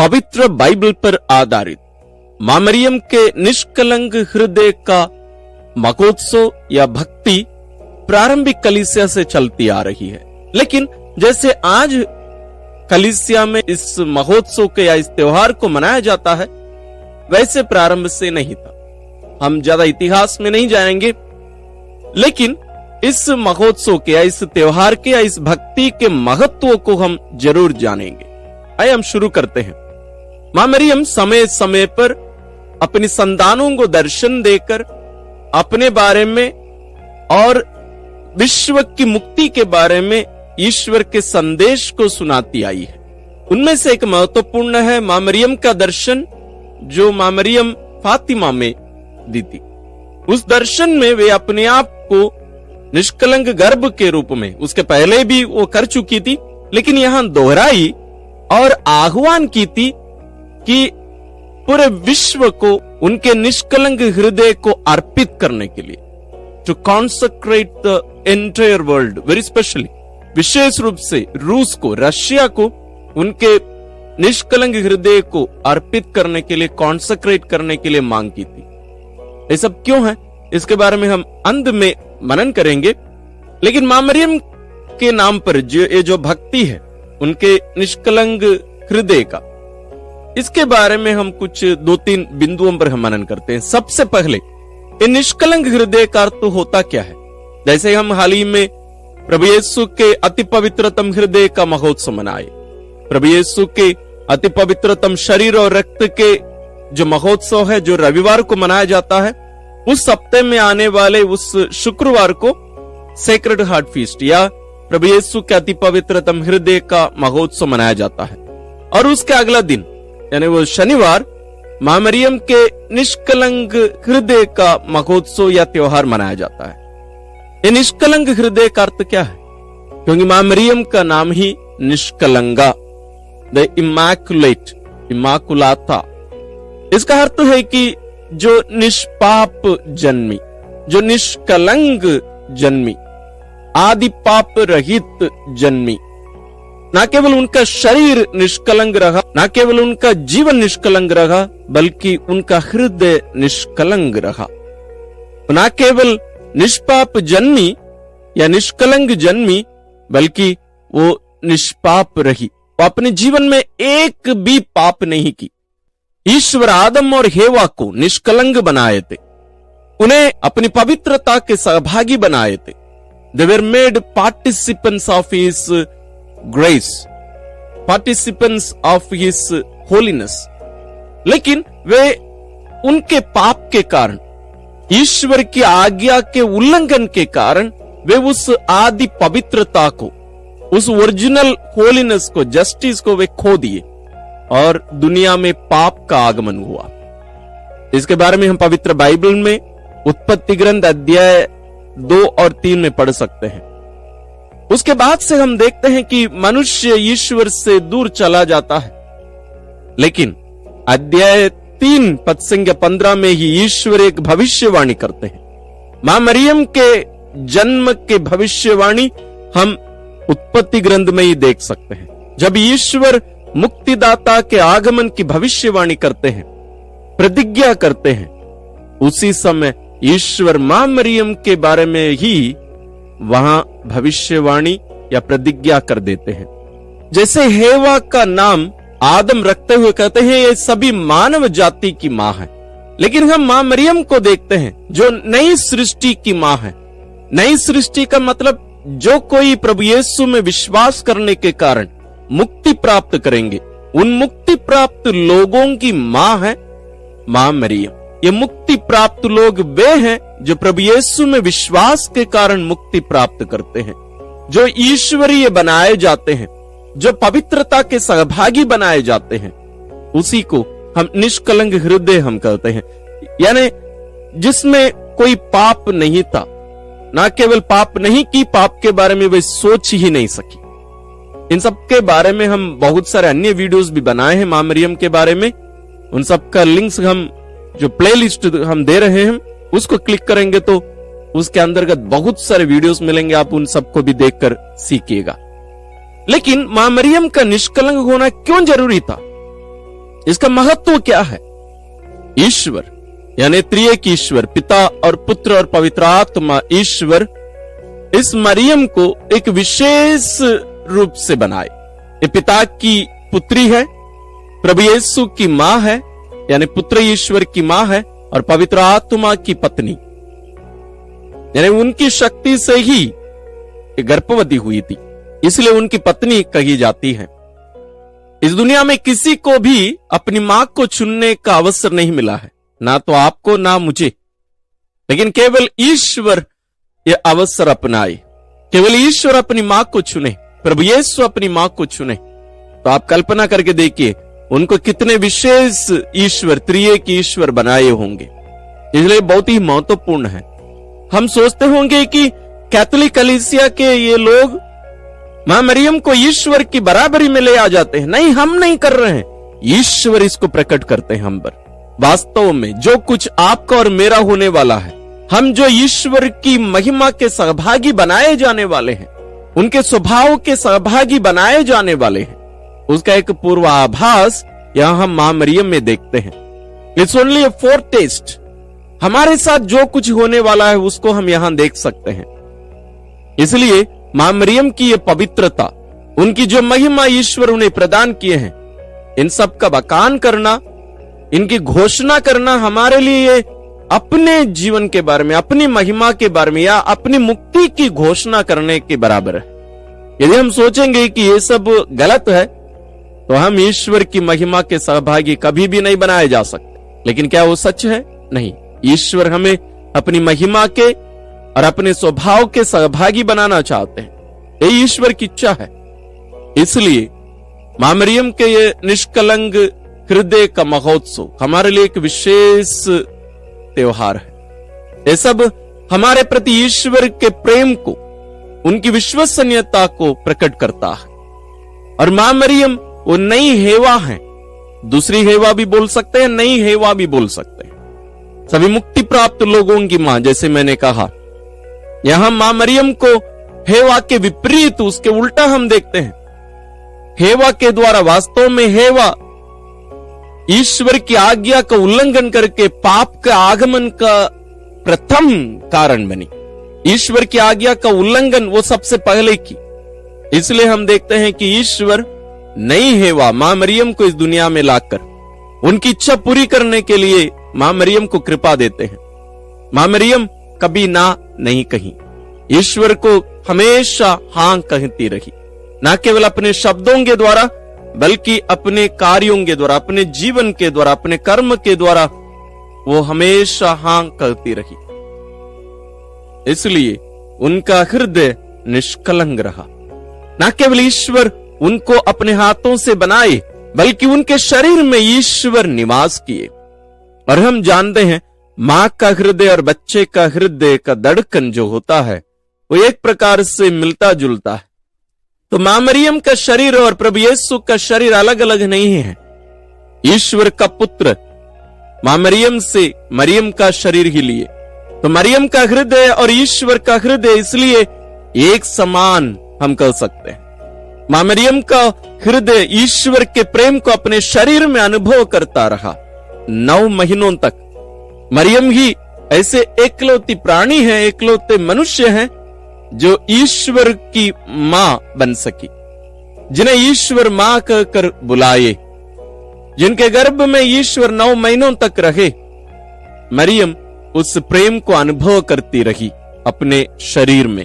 पवित्र बाइबल पर आधारित मां मरियम के निष्कलंक हृदय का महोत्सव या भक्ति प्रारंभिक कलीसिया से चलती आ रही है। लेकिन जैसे आज कलीसिया में इस महोत्सव के या इस त्योहार को मनाया जाता है, वैसे प्रारंभ से नहीं था। हम ज्यादा इतिहास में नहीं जाएंगे, लेकिन इस महोत्सव के या इस त्योहार के या इस भक्ति के महत्व को हम जरूर जानेंगे। आइए हम शुरू करते हैं। मां मरियम समय समय पर अपनी संतानों को दर्शन देकर अपने बारे में और विश्व की मुक्ति के बारे में ईश्वर के संदेश को सुनाती आई है। उनमें से एक महत्वपूर्ण है मां मरियम का दर्शन, जो मां मरियम फातिमा में दी थी। उस दर्शन में वे अपने आप को निष्कलंक गर्भ के रूप में, उसके पहले भी वो कर चुकी थी, लेकिन यहां दोहराई और आह्वान की थी कि पूरे विश्व को उनके निष्कलंक हृदय को अर्पित करने के लिए, to consecrate the entire world, very specially, विशेष रूप से रूस को, रशिया को उनके निष्कलंक हृदय को अर्पित करने के लिए, कॉन्सेक्रेट करने के लिए मांग की थी। ये सब क्यों है, इसके बारे में हम अंत में मनन करेंगे। लेकिन मां मरियम के नाम पर जो भक्ति है, उनके निष्कलंक हृदय का, इसके बारे में हम कुछ 2-3 बिंदुओं पर हम मनन करते हैं। सबसे पहले, ये निष्कलंक हृदय का अर्थ होता क्या है? जैसे हम हाल ही में प्रभु यीशु के अति पवित्रतम हृदय का महोत्सव मनाए, प्रभु यीशु के अति पवित्रतम शरीर और रक्त के जो महोत्सव है, जो रविवार को मनाया जाता है, उस हफ्ते में आने वाले उस शुक्रवार को सेक्रेड हार्ट फीस्ट या प्रभु यीशु के अति पवित्रतम हृदय का महोत्सव मनाया जाता है। और उसके अगला दिन यानी वो शनिवार मां मरियम के निष्कलंक हृदय का महोत्सव या त्योहार मनाया जाता है। ये निष्कलंक हृदय का अर्थ क्या है? क्योंकि मां मरियम का नाम ही निष्कलंगा, द इमैकुलेट, इमाकुलाता, इसका अर्थ है कि जो निष्पाप जन्मी, जो निष्कलंक जन्मी, आदि पाप रहित जन्मी। न केवल उनका शरीर निष्कलंक रहा, न केवल उनका जीवन निष्कलंक रहा, बल्कि उनका हृदय निष्कलंक रहा। न केवल निष्पाप जन्मी या निष्कलंक जन्मी, बल्कि वो निष्पाप रही। वो अपने जीवन में एक भी पाप नहीं की। ईश्वर आदम और हेवा को निष्कलंक बनाए थे, उन्हें अपनी पवित्रता के सहभागी बनाए थे। They were made participants of His grace, participants of His holiness. लेकिन वे उनके पाप के कारण, ईश्वर की आज्ञा के उल्लंघन के कारण, वे उस आदि पवित्रता को, उस ओरिजिनल होलीनेस को, जस्टिस को वे खो दिए और दुनिया में पाप का आगमन हुआ। इसके बारे में हम पवित्र बाइबल में उत्पत्ति ग्रंथ अध्याय 2 और 3 में पढ़ सकते हैं। उसके बाद से हम देखते हैं कि मनुष्य ईश्वर से दूर चला जाता है, लेकिन अध्याय 3 पद संख्या 15 में ही ईश्वर एक भविष्यवाणी करते हैं। मां मरियम के जन्म के भविष्यवाणी हम उत्पत्ति ग्रंथ में ही देख सकते हैं। जब ईश्वर मुक्तिदाता के आगमन की भविष्यवाणी करते हैं, प्रतिज्ञा करते हैं, उसी समय ईश्वर मां मरियम के बारे में ही वहां भविष्यवाणी या प्रतिज्ञा कर देते हैं। जैसे हेवा का नाम आदम रखते हुए कहते हैं ये सभी मानव जाति की मां है, लेकिन हम मां मरियम को देखते हैं जो नई सृष्टि की मां है। नई सृष्टि का मतलब जो कोई प्रभु यीशु में विश्वास करने के कारण मुक्ति प्राप्त करेंगे, उन मुक्ति प्राप्त लोगों की मां है मां मरियम। ये मुक्ति प्राप्त लोग वे हैं जो प्रभु यीशु में विश्वास के कारण मुक्ति प्राप्त करते हैं, जो ईश्वरीय बनाए जाते हैं, जो पवित्रता के सहभागी बनाए जाते हैं, उसी को हम निष्कलंक हृदय हम कहते हैं। यानी जिसमें कोई पाप नहीं था, ना केवल पाप नहीं की, पाप के बारे में वे सोच ही नहीं सकी। इन सब के बारे में हम बहुत सारे अन्य वीडियोस भी बनाए हैं मां मरियम के बारे में। उन सब का लिंक्स हम जो प्लेलिस्ट हम दे रहे हैं उसको क्लिक करेंगे तो उसके अंतर्गत बहुत सारे वीडियोस मिलेंगे, आप उन सबको भी देखकर सीखिएगा। लेकिन मां मरियम का निष्कलंक होना क्यों जरूरी था? इसका महत्व क्या है? ईश्वर यानी त्रिएक ईश्वर, पिता और पुत्र और पवित्र आत्मा ईश्वर इस मरियम को एक विशेष रूप से बनाए। ये पिता की पुत्री है, प्रभु यीशु की मां है, यानी पुत्र ईश्वर की मां है, और पवित्र आत्मा की पत्नी, यानी उनकी शक्ति से ही गर्भवती हुई थी, इसलिए उनकी पत्नी कही जाती है। इस दुनिया में किसी को भी अपनी मां को चुनने का अवसर नहीं मिला है, ना तो आपको ना मुझे, लेकिन केवल ईश्वर यह अवसर अपनाए। केवल ईश्वर अपनी मां को चुने, प्रभु यीशु अपनी मां को चुने। तो आप कल्पना करके देखिए उनको कितने विशेष ईश्वर, त्रिएक ईश्वर बनाए होंगे। इसलिए बहुत ही महत्वपूर्ण है। हम सोचते होंगे कि कैथोलिक कलीसिया के ये लोग मां मरियम को ईश्वर की बराबरी में ले आ जाते हैं। नहीं, हम नहीं कर रहे हैं, ईश्वर इसको प्रकट करते हैं हम पर। वास्तव में जो कुछ आपका और मेरा होने वाला है, हम जो ईश्वर की महिमा के सहभागी बनाए जाने वाले हैं, उनके स्वभाव के सहभागी बनाए जाने वाले हैं, उसका एक पूर्वाभास यहां हम मां मरियम में देखते हैं। It's only a forest. हमारे साथ जो कुछ होने वाला है उसको हम यहां देख सकते हैं। इसलिए मां मरियम की यह पवित्रता, उनकी जो महिमा ईश्वर उन्हें प्रदान किए हैं, इन सब का बखान करना, इनकी घोषणा करना हमारे लिए अपने जीवन के बारे में, अपनी महिमा के बारे में या अपनी मुक्ति की घोषणा करने के बराबर है। यदि हम सोचेंगे कि ये सब गलत है तो हम ईश्वर की महिमा के सहभागी कभी भी नहीं बनाए जा सकते। लेकिन क्या वो सच है? नहीं। ईश्वर हमें अपनी महिमा के और अपने स्वभाव के सहभागी बनाना चाहते हैं। ये ईश्वर की इच्छा है। इसलिए मां मरियम के ये निष्कलंक हृदय का महोत्सव हमारे लिए एक विशेष त्योहार है। ये सब हमारे प्रति ईश्वर के प्रेम को, उनकी विश्वसनीयता को प्रकट करता है। और मां मरियम वो नई हेवा है। दूसरी हेवा भी बोल सकते हैं, नई हेवा भी बोल सकते हैं। सभी मुक्ति प्राप्त लोगों की मां, जैसे मैंने कहा, यहां मां मरियम को हेवा के विपरीत, उसके उल्टा हम देखते हैं। हेवा के द्वारा, वास्तव में हेवा ईश्वर की आज्ञा का उल्लंघन करके पाप के आगमन का प्रथम कारण बनी। ईश्वर की आज्ञा का उल्लंघन वो सबसे पहले की। इसलिए हम देखते हैं कि ईश्वर नई हेवा मां मरियम को इस दुनिया में लाकर उनकी इच्छा पूरी करने के लिए मां मरियम को कृपा देते हैं। मां मरियम कभी ना नहीं कही, ईश्वर को हमेशा हां कहती रही, ना केवल अपने शब्दों के द्वारा बल्कि अपने कार्यों के द्वारा, अपने जीवन के द्वारा, अपने कर्म के द्वारा वो हमेशा हां कहती रही। इसलिए उनका हृदय निष्कलंक रहा। ना केवल ईश्वर उनको अपने हाथों से बनाए बल्कि उनके शरीर में ईश्वर निवास किए। और हम जानते हैं मां का हृदय और बच्चे का हृदय का धड़कन जो होता है वो एक प्रकार से मिलता जुलता है। तो मां मरियम का शरीर और प्रभु यीशु का शरीर अलग अलग नहीं है। ईश्वर का पुत्र मां मरियम से मरियम का शरीर ही लिए, तो मरियम का हृदय और ईश्वर का हृदय इसलिए एक समान हम कह सकते हैं। मां मरियम का हृदय ईश्वर के प्रेम को अपने शरीर में अनुभव करता रहा 9 महीनों तक। मरियम ही ऐसे एकलौती प्राणी है, एकलौते मनुष्य हैं जो ईश्वर की मां बन सकी, जिन्हें ईश्वर मां कहकर बुलाए, जिनके गर्भ में ईश्वर 9 महीनों तक रहे। मरियम उस प्रेम को अनुभव करती रही अपने शरीर में।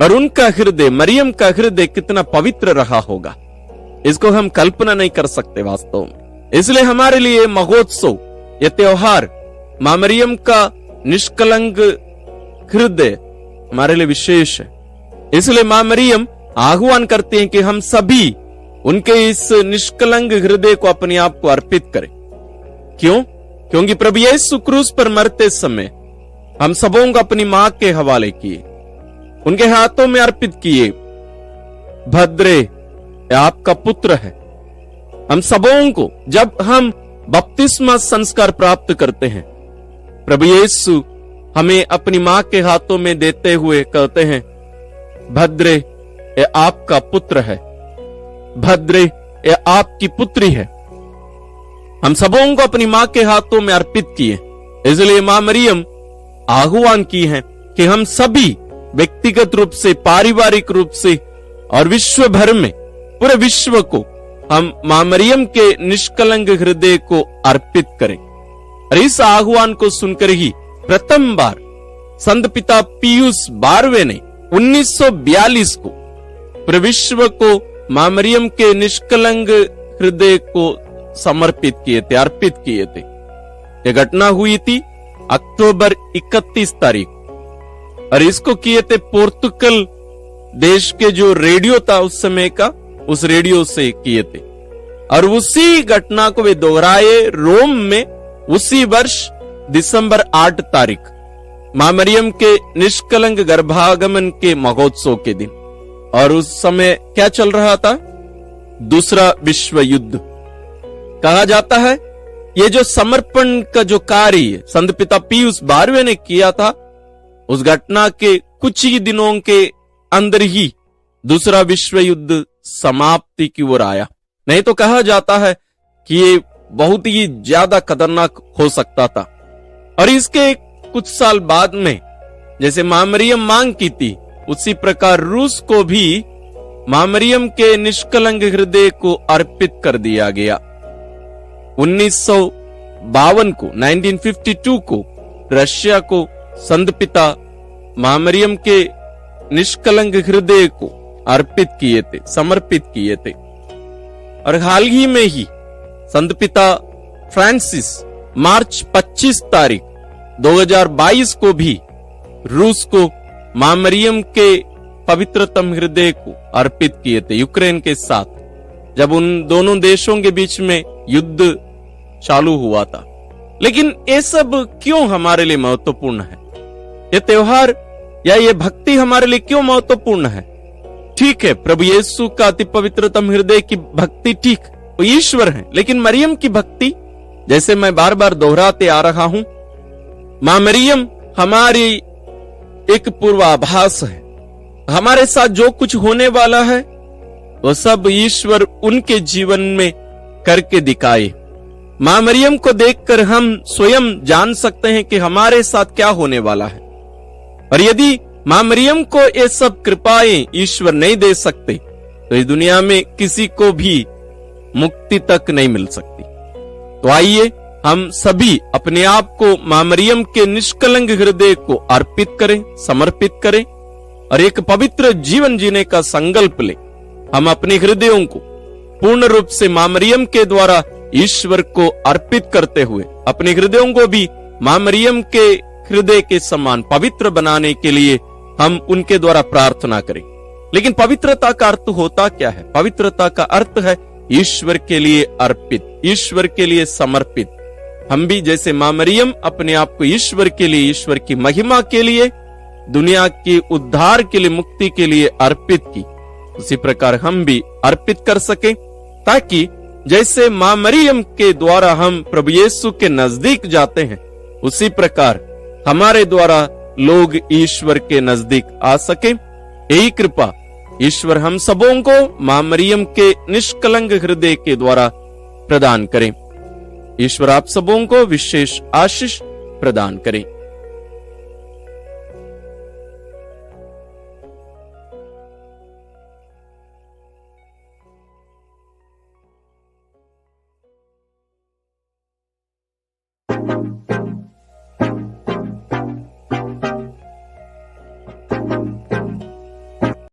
और उनका हृदय, मरियम का हृदय कितना पवित्र रहा होगा, इसको हम कल्पना नहीं कर सकते वास्तव में। इसलिए हमारे लिए महोत्सव, यह त्योहार, मां मरियम का निष्कलंक हृदय हमारे लिए विशेष है। इसलिए मां मरियम आह्वान करते हैं कि हम सभी उनके इस निष्कलंक हृदय को अपने आप को अर्पित करें। क्यों? क्योंकि प्रभु यीशु क्रूस पर मरते समय हम सबों को अपनी मां के हवाले किए, उनके हाथों में अर्पित किए। भद्रे, आपका पुत्र है। हम सबों को जब हम बपतिस्मा संस्कार प्राप्त करते हैं, प्रभु यीशु हमें अपनी मां के हाथों में देते हुए कहते हैं, भद्रे, ये आपका पुत्र है, भद्रे, ये आपकी पुत्री है। हम सबों को अपनी मां के हाथों में अर्पित किए। इसलिए मां मरियम आह्वान की है कि हम सभी व्यक्तिगत रूप से, पारिवारिक रूप से और विश्व भर में, पूरे विश्व को हम मां मरियम के निष्कलंक हृदय को अर्पित करें। और इस आह्वान को सुनकर ही प्रथम बार संत पिता पियूस 12वें ने 1942 को पूरे विश्व को मां मरियम के निष्कलंक हृदय को समर्पित किए थे, अर्पित किए थे। यह घटना हुई थी अक्टूबर 31 तारीख, और इसको किए थे पोर्तुगल देश के जो रेडियो था उस समय का, उस रेडियो से किए थे। और उसी घटना को वे दोहराए रोम में उसी वर्ष दिसंबर 8 तारीख, मां मरियम के निष्कलंक गर्भागमन के महोत्सव के दिन। और उस समय क्या चल रहा था? दूसरा विश्व युद्ध। कहा जाता है ये जो समर्पण का जो कार्य संत पिता पियूस 12वें ने किया था, उस घटना के कुछ ही दिनों के अंदर ही दूसरा विश्व युद्ध समाप्ति की ओर आया। नहीं तो कहा जाता है कि ये बहुत ही ज्यादा खतरनाक हो सकता था। और इसके कुछ साल बाद में जैसे मां मरियम मांग की थी, उसी प्रकार रूस को भी मां मरियम के निष्कलंक हृदय को अर्पित कर दिया गया। 1952 को रशिया को संत पिता मां मरियम के निष्कलंक हृदय को अर्पित किए थे, समर्पित किए थे। और हाल ही में ही संत पिता फ्रांसिस मार्च 25 तारीख 2022 को भी रूस को मां मरियम के पवित्रतम हृदय को अर्पित किए थे, यूक्रेन के साथ, जब उन दोनों देशों के बीच में युद्ध चालू हुआ था। लेकिन ये सब क्यों हमारे लिए महत्वपूर्ण है? ये त्योहार या ये भक्ति हमारे लिए क्यों महत्वपूर्ण है? ठीक है, प्रभु यीशु का अति पवित्रतम हृदय की भक्ति ठीक, वो ईश्वर है। लेकिन मरियम की भक्ति, जैसे मैं बार बार दोहराते आ रहा हूं, मां मरियम हमारी एक पूर्वाभास है। हमारे साथ जो कुछ होने वाला है वो सब ईश्वर उनके जीवन में करके दिखाए। मां मरियम को देखकर हम स्वयं जान सकते हैं कि हमारे साथ क्या होने वाला है। और यदि मां मरियम को ये सब कृपाएं ईश्वर नहीं दे सकते तो इस दुनिया में किसी को भी मुक्ति तक नहीं मिल सकती। तो आइए हम सभी अपने आप को मां मरियम के निष्कलंक हृदय को अर्पित करें, समर्पित करें और एक पवित्र जीवन जीने का संकल्प लें। हम अपने हृदयों को पूर्ण रूप से मां मरियम के द्वारा ईश्वर को अर्पित करते हुए अपने हृदयों को भी मां मरियम के हृदय के समान पवित्र बनाने के लिए हम उनके द्वारा प्रार्थना करें। लेकिन पवित्रता का अर्थ होता क्या है? पवित्रता का अर्थ है ईश्वर के लिए अर्पित, ईश्वर के लिए समर्पित। हम भी जैसे मां मरियम अपने आप को ईश्वर के लिए, ईश्वर की महिमा के लिए, दुनिया के उद्धार के लिए, मुक्ति के लिए अर्पित की, उसी प्रकार हम भी अर्पित कर सके, ताकि जैसे मां मरियम के द्वारा हम प्रभु यीशु के नजदीक जाते हैं, उसी प्रकार हमारे द्वारा लोग ईश्वर के नजदीक आ सके। यही कृपा ईश्वर हम सबों को मां मरियम के निष्कलंक हृदय के द्वारा प्रदान करें। ईश्वर आप सबों को विशेष आशीष प्रदान करें।